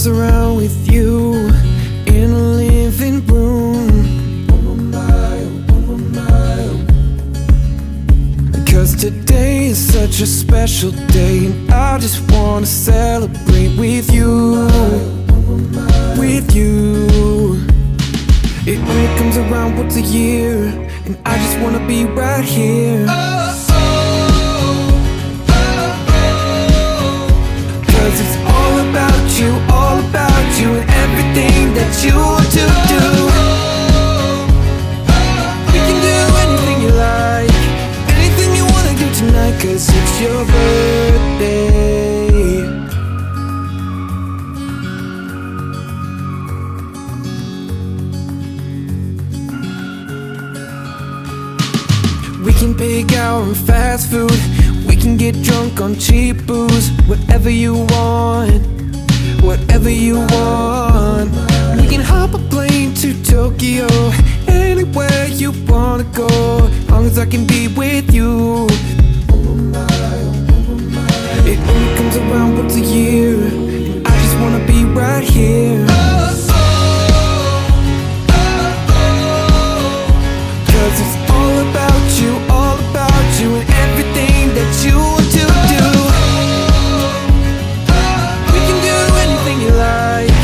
comes around with you in a living room. Cause today is such a special day, and I just wanna celebrate with you. With you. It only comes around once a year, and I just wanna be right here. Cause it's all about you, and everything that you want to do. We can do anything you like, anything you wanna do tonight, cause it's your birthday. We can pick out on fast food, we can get drunk on cheap booze. Whatever you want, whatever you want. We can hop a plane to Tokyo, anywhere you wanna go, as long as I can be with you. It only comes around once a year, and I just wanna be right here. Cause it's all about you, and everything that you want to do. We can do anything you like,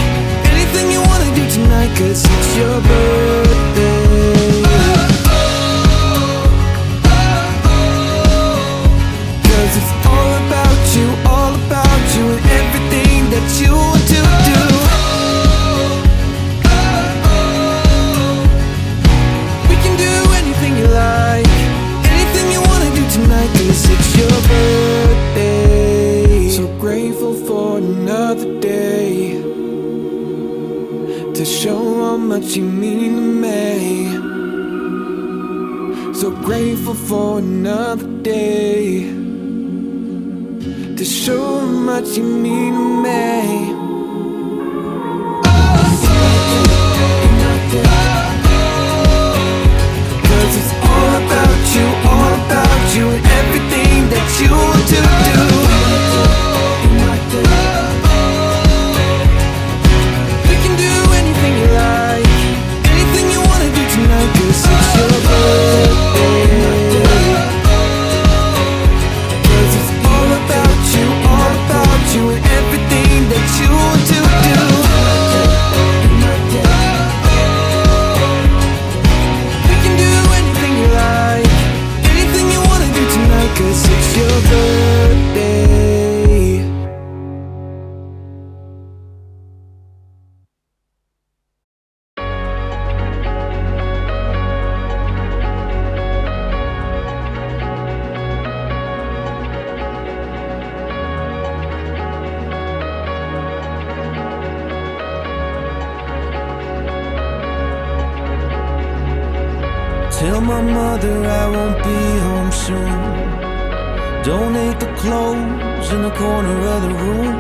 anything you wanna do tonight, cause it's your birthday. Cause it's all about you, and everything that you want to do. We can do anything you like, anything you wanna do tonight, cause it's your birthday. So grateful for another day, to show how much you mean to me. So grateful for another day, to show how much you mean to me. Cause it's all about you, and everything that you want to do. We can do anything you like, anything you wanna do tonight, cause it's your birthday. Cause it's all about you, and everything that you want to do. We can do anything you like, anything you wanna do tonight, cause it's your birthday. Tell my mother I won't be home soon. Donate the clothes in the corner of the room.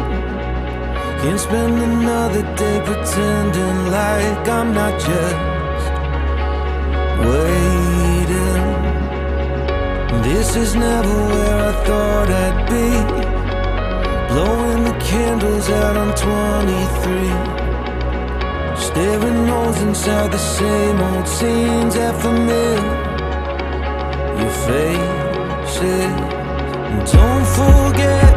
Can't spend another day pretending like I'm not just waiting. This is never where I thought I'd be. Blowing the candles out on 23. Staring nose inside the same old scenes that familiar. Your faces. And don't forget,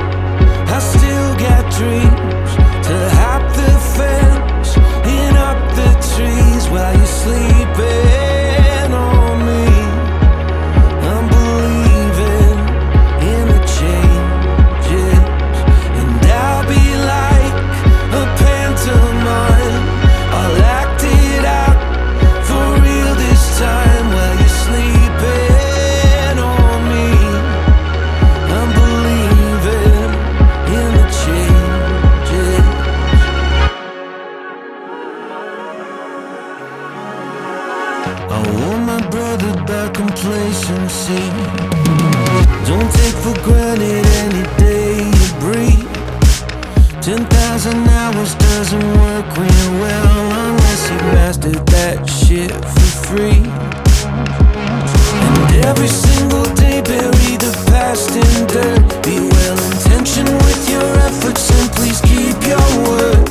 I still got dreams to hop the fence and up the trees while you're sleeping on me. I'm believing in the changes, and I'll be like a pantomime. I'll act it out for real this time while you're sleeping on me. I'm believing in the changes. I want my brother back, complacency. Don't take for granted any day you breathe. 10,000 hours doesn't work real well unless you mastered that shit for free. And every single day bury the past in dirt. Be well intentioned with your efforts and please keep your word.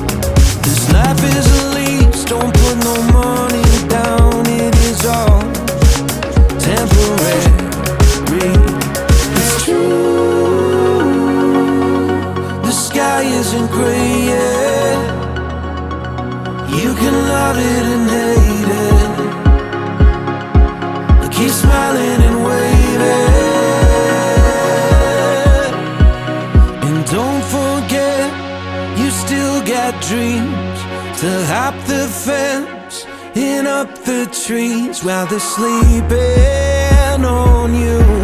up the trees while they're sleeping on you.